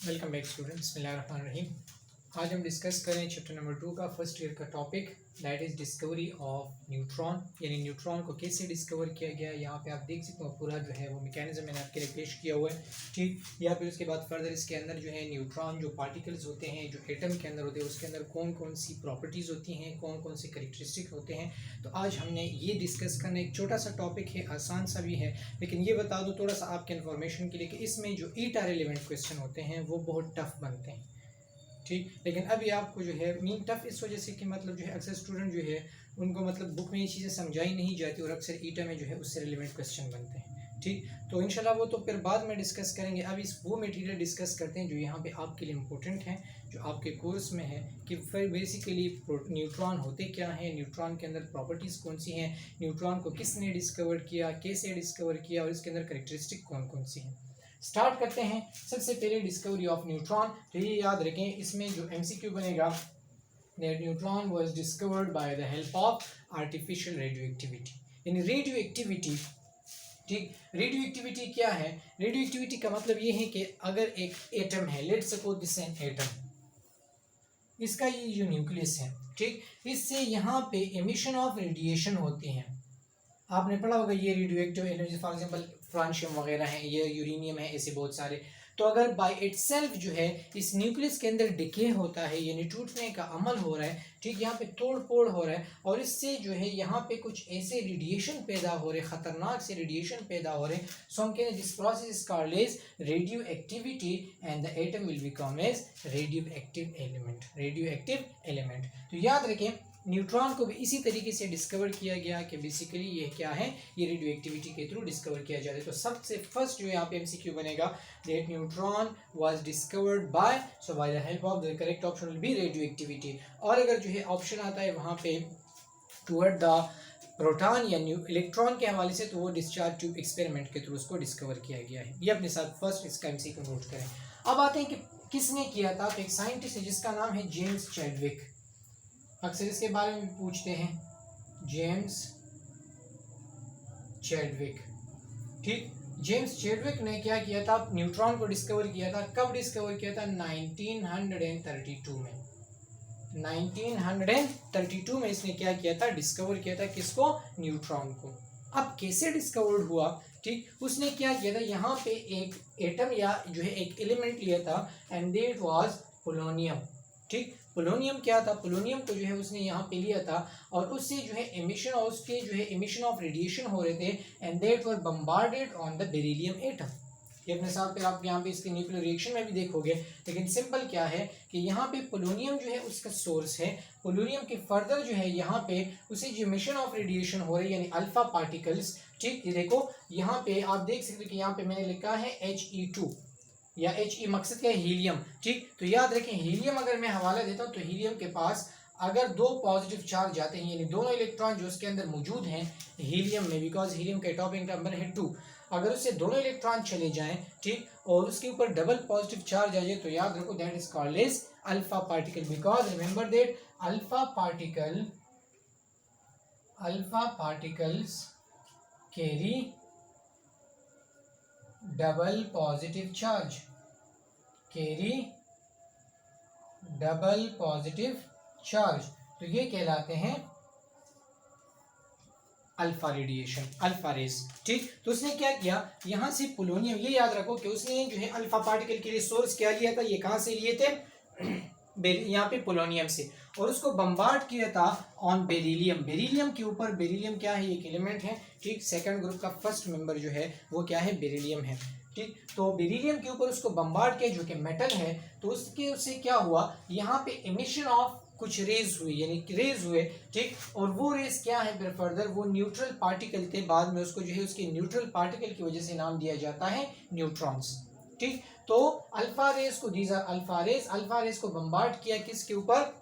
Welcome back students, बिस्मिल्लाहिर्रहमानिर्रहीम। आज हम डिस्कस करें चैप्टर नंबर 2 का फर्स्ट ईयर का topic that is discovery of neutron, यानी न्यूट्रॉन को कैसे डिस्कवर किया गया। यहाँ पे आप देख सकते हो पूरा जो है वो मैकेनिज्म मैंने आपके लिए पेश किया हुआ है, ठीक। या फिर उसके बाद फर्दर इसके अंदर जो है न्यूट्रॉन जो पार्टिकल्स होते हैं जो एटम के अंदर होते हैं उसके अंदर कौन कौन सी प्रॉपर्टीज़ होती हैं, कौन कौन से कैरेक्टरिस्टिक होते हैं। तो आज हमने ये डिस्कस करना, एक छोटा सा टॉपिक है, आसान सा भी है, लेकिन ये बता दूँ थोड़ा सा आपके इन्फॉर्मेशन के लिए कि इसमें जो ईटा रिलेवेंट क्वेश्चन होते हैं वो बहुत टफ बनते हैं, ठीक। लेकिन अभी आपको जो है मीन टफ इस वजह से कि मतलब जो है अक्सर स्टूडेंट जो है उनको मतलब बुक में ये चीज़ें समझाई नहीं जाती और अक्सर ईटा में जो है उससे रिलेवेंट क्वेश्चन बनते हैं, ठीक। तो इंशाल्लाह वो तो फिर बाद में डिस्कस करेंगे। अब इस वो मटेरियल डिस्कस करते हैं जो यहाँ पे आपके लिए इम्पोर्टेंट है, जो आपके कोर्स में है, कि फिर बेसिकली न्यूट्रॉन होते क्या हैं, न्यूट्रॉन के अंदर प्रॉपर्टीज़ कौन सी हैं, न्यूट्रॉन को किसने डिस्कवर किया, कैसे डिस्कवर किया और इसके अंदर कैरेक्टरिस्टिक कौन कौन सी हैं। स्टार्ट करते हैं। सबसे पहले डिस्कवरी ऑफ न्यूट्रॉन, तो ये याद रखें, इसमें जो एमसीक्यू बनेगा that neutron was discovered by the help of artificial radio activity, यानी रेडियो एक्टिविटी, ठीक। रेडियो एक्टिविटी क्या है? रेडियो एक्टिविटी का मतलब ये है कि अगर एक एटम है, let's suppose this an atom, इसका ये जो न्यूक्लियस है, ठीक, इससे यहाँ पे एमिशन ऑफ रेडिएशन होती है। आपने पढ़ा होगा ये radio active energy, for example francium वगैरह है, ये यूरेनियम है, ऐसे बहुत सारे। तो अगर बाय इटसेल्फ जो है इस न्यूक्लियस के अंदर डिके होता है, यानी टूटने का अमल हो रहा है, ठीक, यहाँ पे तोड़ फोड़ हो रहा है और इससे जो है यहाँ पे कुछ ऐसे रेडिएशन पैदा हो रहे, खतरनाक से रेडिएशन पैदा हो रहे, सो हम कहते हैं this process is called as radioactivity and the atom will become as radioactive element, radioactive element. तो याद रखें न्यूट्रॉन को भी इसी तरीके से डिस्कवर किया गया कि बेसिकली ये क्या है, ये रेडियो एक्टिविटी के थ्रू डिस्कवर किया जाता है। तो सबसे फर्स्ट जो यहाँ पे एमसीक्यू बनेगा that neutron was discovered by, so by the help of the correct option will be radio activity. और अगर जो है ऑप्शन आता है वहाँ पे टुवर्ड द प्रोटॉन या न्यू इलेक्ट्रॉन के हवाले से, तो वो डिस्चार्ज ट्यूब एक्सपेरिमेंट के थ्रू उसको डिस्कवर किया गया है। ये अपने साथ फर्स्ट इसका एमसीक्यू नोट करें। अब आते हैं कि किसने किया था। तो एक साइंटिस्ट है जिसका नाम है जेम्स चैडविक, अक्सर इसके बारे में पूछते हैं, जेम्स चैडविक, ठीक। जेम्स चैडविक ने क्या किया था, न्यूट्रॉन को डिस्कवर किया था। कब डिस्कवर किया था? 1932 में। 1932 में इसने क्या किया था, डिस्कवर किया था। किसको? न्यूट्रॉन को। अब कैसे डिस्कवर्ड हुआ, ठीक, उसने क्या किया था, यहाँ पे एक एटम या जो है एक एलिमेंट लिया था एंड दैट वाज पोलोनियम, ठीक। पोलोनियम क्या था? पोलोनियम को जो है उसने यहाँ पे लिया था और उससे जो है एमिशन और उसके जो है एमिशन ऑफ रेडिएशन हो रहे थे and that were bombarded on the beryllium atom. ये अपने साथ पे आप यहाँ पे इसके न्यूक्लियर रिएक्शन में भी देखोगे, लेकिन सिंपल क्या है कि यहाँ पे पोलोनियम जो है उसका सोर्स है। पोलोनियम के फर्दर जो है यहाँ पे उसे जो एमिशन ऑफ रेडिएशन हो रही है यानी अल्फा पार्टिकल्स, ठीक। ये देखो यहाँ पे आप देख सकते हो कि यहाँ पे मैंने लिखा है He2 या He मकसद क्या है, हीलियम, ठीक। तो याद रखें हीलियम अगर मैं हवाला देता हूँ तो हीलियम के पास अगर दो पॉजिटिव चार्ज जाते हैं, यानी दोनों इलेक्ट्रॉन जो उसके अंदर मौजूद हैं हीलियम में, बिकॉज हीलियम का एटॉमिक नंबर है 2, अगर उससे दोनों इलेक्ट्रॉन चले जाएं, ठीक, और उसके ऊपर डबल पॉजिटिव चार्ज आ जाए, तो याद रखो that is called as alpha particle, because remember that alpha particles carry double positive charge, carry double positive charge, तो ये कहलाते हैं अल्फा रेडिएशन, अल्फा रेस, ठीक। तो उसने क्या किया, यहां से पोलोनियम, ये याद रखो कि उसने जो है अल्फा पार्टिकल के लिए सोर्स क्या लिया था, ये कहां से लिए थे, यहाँ पे पोलोनियम से, और उसको बम्बार्ड किया था ऑन बेरिलियम। बेरिलियम के ऊपर, बेरिलियम क्या है, एक एलिमेंट है, ठीक। सेकंड ग्रुप का फर्स्ट मेंबर जो है वो क्या है, बेरिलियम है, ठीक। तो बेरिलियम के ऊपर उसको बम्बार्ड किया जो कि मेटल है, तो उससे क्या हुआ, यहाँ पे एमिशन ऑफ कुछ रेज हुई, यानी रेज हुए, ठीक। और वो रेज क्या है, फिर फर्दर वो न्यूट्रल पार्टिकल थे, बाद में उसको जो है उसके न्यूट्रल पार्टिकल की वजह से नाम दिया जाता है न्यूट्रॉन्स, ठीक। तो अल्फा रेस को, दीज आर अल्फा रेस को बम्बार्ड किया किसके ऊपर,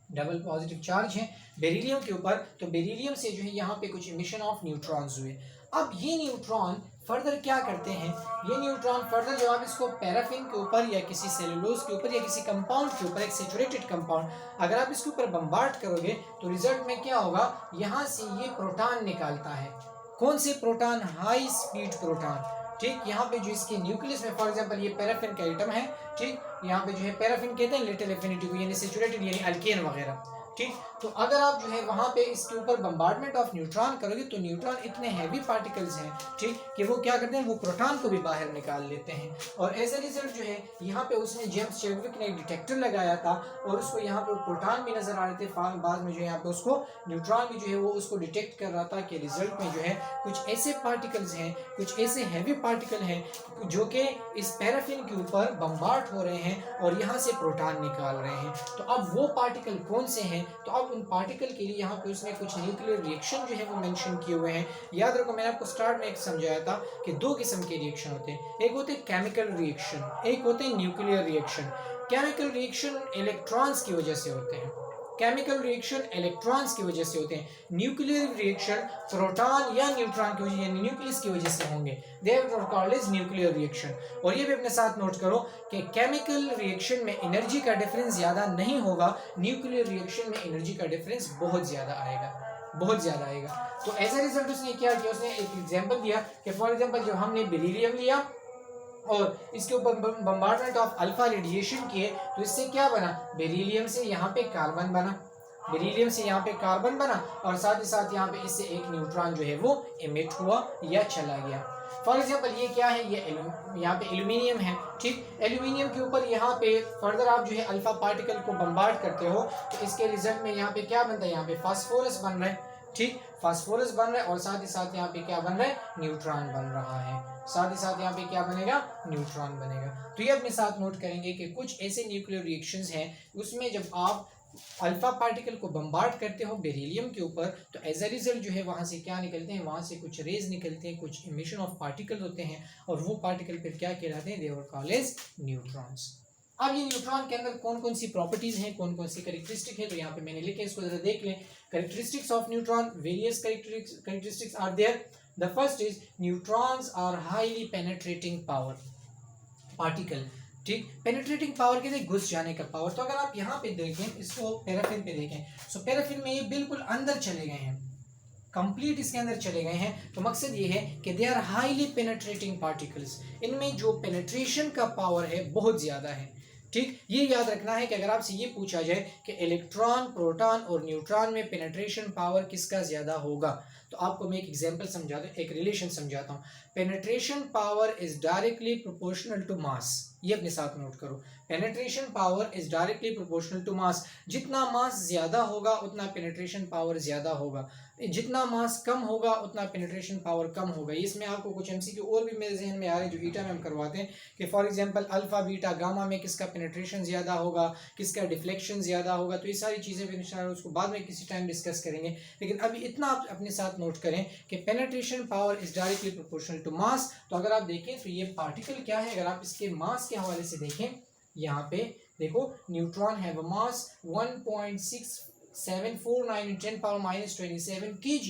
डबल पॉजिटिव चार्ज है बेरिलियम के ऊपर, तो बेरिलियम से जो है यहाँ पे कुछ इमिशन ऑफ न्यूट्रॉन्स हुए। अब ये न्यूट्रॉन फर्दर क्या करते हैं, ये न्यूट्रॉन फर्दर जब आप इसको पैराफिन के ऊपर या किसी सेलुलोज के ऊपर या किसी कंपाउंड के ऊपर, एक सेचुरेटेड कंपाउंड, अगर आप इसके ऊपर बम्बार्ड करोगे तो रिजल्ट में क्या होगा, यहाँ से ये प्रोटॉन निकालता है। कौन से प्रोटॉन? हाई स्पीड प्रोटॉन, ठीक, यहाँ पे जो इसके न्यूक्लियस में फॉर एग्जांपल ये पैराफिन का एटम है, ठीक, यहाँ पे जो है पैराफिन कहते हैं लिटिल एफिनिटी को, यानी सैचुरेटेड यानी अल्केन वगैरह, ठीक। तो अगर आप जो है वहां पे इसके ऊपर बम्बार्डमेंट ऑफ न्यूट्रॉन करोगे तो न्यूट्रॉन इतने हैवी पार्टिकल्स हैं, ठीक, कि वो क्या करते हैं, वो प्रोटॉन को भी बाहर निकाल लेते हैं। और एज ए रिजल्ट जो है यहाँ पे उसने जेम्स चैडविक ने एक डिटेक्टर लगाया था और उसको यहाँ पे प्रोटॉन भी नजर आ रहे थे, बाद में जो है यहाँ पे उसको न्यूट्रॉन भी जो है वो उसको डिटेक्ट कर रहा था कि रिजल्ट में जो है कुछ ऐसे पार्टिकल्स हैं, कुछ ऐसे हैवी पार्टिकल हैं जो कि इस पैराफिन के ऊपर बम्बार्ड हो रहे हैं और यहाँ से प्रोटॉन निकाल रहे हैं। तो अब वो पार्टिकल कौन से हैं, तो अब उन पार्टिकल के लिए यहाँ पे उसने कुछ न्यूक्लियर रिएक्शन जो है वो मेंशन किए हुए हैं। याद रखो मैंने आपको स्टार्ट में एक समझाया था कि दो किस्म के रिएक्शन होते हैं, एक होते हैं केमिकल रिएक्शन, एक होते हैं nuclear reaction. Chemical reaction electrons की वजह से होते हैं, केमिकल रिएक्शन इलेक्ट्रॉन्स की वजह से होते हैं, न्यूक्लियर रिएक्शन प्रोटॉन या न्यूट्रॉन की वजह यानी न्यूक्लियस की वजह से होंगे, they are called as nuclear reaction. और ये भी अपने साथ नोट करो कि केमिकल रिएक्शन में एनर्जी का डिफरेंस ज्यादा नहीं होगा, न्यूक्लियर रिएक्शन में एनर्जी का डिफरेंस बहुत ज्यादा आएगा, बहुत ज्यादा आएगा। तो एज ए रिजल्ट उसने क्या किया, उसने एक एग्जांपल दिया कि फॉर एग्जांपल जब हमने बेरिलियम लिया और इसके ऊपर बम्बार्डमेंट ऑफ अल्फा रेडिएशन किए तो इससे क्या बना, बेरिलियम से यहाँ पे कार्बन बना, बेरिलियम से यहाँ पे कार्बन बना और साथ ही साथ यहाँ पे इससे एक न्यूट्रॉन जो है वो इमिट हुआ या चला गया। फॉर एग्जांपल ये क्या है, ये यहाँ पे एल्यूमिनियम है, ठीक, एल्यूमिनियम के ऊपर यहाँ पे फर्दर आप जो है अल्फा पार्टिकल को बम्बार्ड करते हो तो इसके रिजल्ट में यहाँ पे क्या बनता है, यहाँ पे फास्फोरस बन रहा है, ठीक, फास्फोरस बन रहा है और साथ ही साथ यहाँ पे क्या बन रहा है, न्यूट्रॉन बन रहा है, साथ ही साथ यहाँ पे क्या बनेगा, न्यूट्रॉन बनेगा। तो ये अपने साथ नोट करेंगे कि कुछ ऐसे न्यूक्लियर रिएक्शंस हैं उसमें जब आप अल्फा पार्टिकल को बम्बार्ड करते हो बेरिलियम के ऊपर तो एज अ रिजल्ट जो है वहां से क्या निकलते हैं, वहां से कुछ रेज निकलते हैं, कुछ इमिशन ऑफ पार्टिकल होते हैं और वो पार्टिकल फिर क्या कहलाते हैं, they are called as neutrons. अब ये न्यूट्रॉन के अंदर कौन कौन सी प्रॉपर्टीज हैं, कौन कौन सी कैरेक्टरिस्टिक है, तो यहाँ पे मैंने लिखे इसको जरा देख लें। Characteristics of neutron, various characteristics are there. The first is neutrons are highly penetrating power particle, ठीक, पेनिट्रेटिंग पावर के लिए घुस जाने का पावर। तो अगर आप यहाँ पे देखें, इसको पैराफिन पे देखें, सो पैराफिन में ये बिल्कुल अंदर चले गए हैं, कंप्लीट इसके अंदर चले गए हैं। तो मकसद ये है कि they are highly penetrating particles, इनमें जो पेनिट्रेशन का पावर है बहुत ज्यादा है, ठीक। ये याद रखना है कि अगर आपसे ये पूछा जाए कि इलेक्ट्रॉन, प्रोटॉन और न्यूट्रॉन में पेनिट्रेशन पावर किसका ज्यादा होगा तो आपको मैं एक एग्जांपल समझाता हूँ, एक रिलेशन समझाता हूँ। Penetration power is directly proportional to mass, ये अपने साथ नोट करो, penetration power is directly proportional to mass. जितना मास ज्यादा होगा उतना पेनिट्रेशन पावर ज्यादा होगा, जितना मास कम होगा उतना पेनिट्रेशन पावर कम होगा। इसमें आपको कुछ एमसीक्यू और भी मेरे जहन में आ रहे हैं जो ईटा में हम करवाते हैं कि for example alpha beta gamma में किसका पेनिट्रेशन ज़्यादा होगा, किसका डिफ्लेक्शन ज़्यादा होगा। तो ये सारी चीज़ें भी इंशाल्लाह उसको बाद में किसी टाइम डिस्कस करेंगे, लेकिन अभी इतना आप अपने साथ नोट करें कि penetration power is directly proportional to mass. तो अगर आप देखें तो ये पार्टिकल क्या है, अगर आप इसके मास के हवाले से देखें, यहाँ पे देखो neutron have a mass 1.6749 × 10⁻⁻27 kg,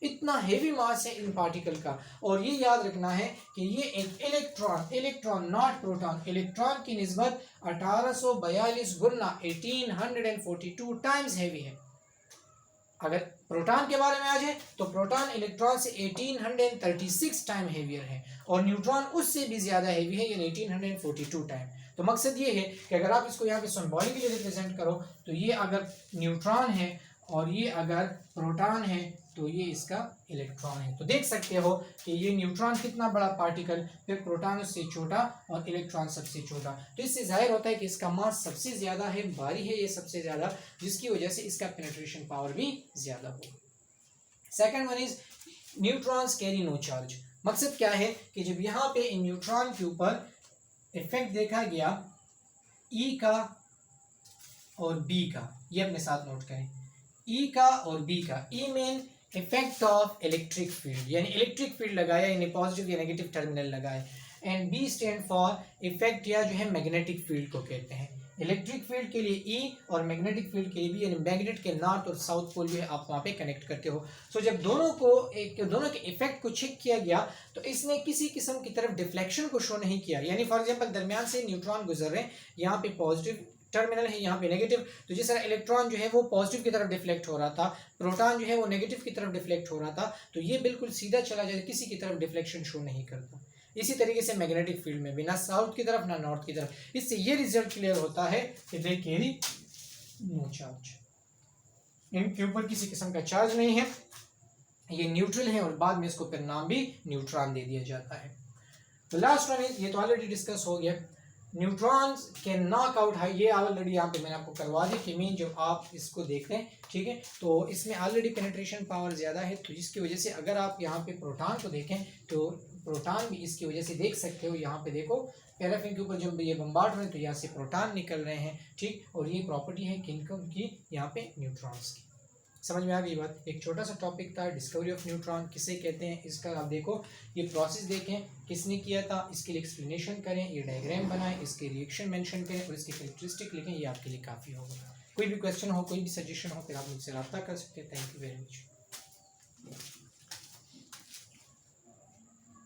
इतना हेवी मास है इन पार्टिकल का। और ये याद रखना है कि ये एक इलेक्ट्रॉन नॉट प्रोटॉन, इलेक्ट्रॉन की निस्बत 1842 गुना 1842 टाइम्स हैवी है। अगर प्रोटॉन के बारे में आ जाए तो प्रोटॉन इलेक्ट्रॉन से 1836 टाइम हेवियर है और न्यूट्रॉन उससे भी ज्यादा हेवी है, यानी 1842 टाइम। तो मकसद ये है कि अगर आप इसको यहाँ पे सिंबॉलिकली रिप्रेजेंट करो तो ये अगर न्यूट्रॉन है और ये अगर प्रोटॉन है तो ये इसका इलेक्ट्रॉन है। तो देख सकते हो कि ये न्यूट्रॉन कितना बड़ा पार्टिकल, फिर प्रोटॉन उससे छोटा और इलेक्ट्रॉन सबसे छोटा। तो इससे जाहिर होता है कि इसका मास सबसे ज्यादा है, भारी है ये सबसे ज्यादा, जिसकी वजह से इसका पेनिट्रेशन पावर भी ज्यादा होगा। Second one is neutrons carry no charge. मकसद क्या है कि जब यहाँ पे इन न्यूट्रॉन के ऊपर इफेक्ट देखा गया ई का और बी का, ये अपने साथ नोट करें, ई का और बी का। E main effect of electric field, यानी इलेक्ट्रिक फील्ड लगाया, यानी पॉजिटिव या नेगेटिव टर्मिनल लगाए। And B stand for effect या जो है मैग्नेटिक फील्ड को कहते हैं। इलेक्ट्रिक फील्ड के लिए ई और मैग्नेटिक फील्ड के लिए बी, यानी मैग्नेट के नॉर्थ और साउथ पोल जो है आप वहाँ पे कनेक्ट करते हो। सो जब दोनों के इफेक्ट को चेक किया गया तो इसने किसी किस्म की तरफ डिफ्लेक्शन को शो नहीं किया। यानी फॉर एग्जाम्पल दरमियान से न्यूट्रॉन गुजर रहे हैं, यहाँ पे पॉजिटिव टर्मिनल है, यहाँ पे नेगेटिव, तो जिस तरह इलेक्ट्रॉन जो है वो पॉजिटिव की तरफ डिफ्लेक्ट हो रहा था, प्रोटॉन जो है वो नेगेटिव की तरफ डिफ्लेक्ट हो रहा था, तो ये बिल्कुल सीधा चला जाए, किसी की तरफ डिफ्लेक्शन शो नहीं करता। इसी तरीके से मैग्नेटिक फील्ड में भी ना साउथ की तरफ ना नॉर्थ की तरफ। इससे ये रिजल्ट क्लियर होता है कि दे कैरी नो चार्ज, इनके ऊपर किसी किस्म का चार्ज नहीं है, ये न्यूट्रल है और बाद में इसको फिर नाम भी न्यूट्रॉन दे दिया जाता है। तो लास्ट वन इज, ये तो ऑलरेडी डिस्कस हो गया, neutrons can knock out high, ये ऑलरेडी यहाँ पे मैंने आपको करवा दी कि मीन जब आप इसको देखते हैं, ठीक है, तो इसमें ऑलरेडी पेनिट्रेशन पावर ज़्यादा है, तो जिसकी वजह से अगर आप यहाँ पे प्रोटॉन को देखें तो प्रोटॉन भी इसकी वजह से देख सकते हो, यहाँ पे देखो पैराफिन के ऊपर जब ये बम्बार्ड रहे हैं तो यहाँ से प्रोटॉन निकल रहे हैं, ठीक, और ये प्रॉपर्टी है की यहाँ पे न्यूट्रॉन्स की। समझ में आ गई बात। एक छोटा सा टॉपिक था डिस्कवरी ऑफ न्यूट्रॉन किसे कहते हैं, इसका आप देखो ये प्रोसेस देखें किसने किया था, इसके लिए एक्सप्लेनेशन करें, ये डायग्राम बनाएं, इसके रिएक्शन मेंशन करें और इसकी कैरेक्टरिस्टिक लिखें, ये आपके लिए काफ़ी होगा। कोई भी क्वेश्चन हो, कोई भी सजेशन हो, फिर आप मुझसे रब्ता कर सकते हैं। Thank you very much.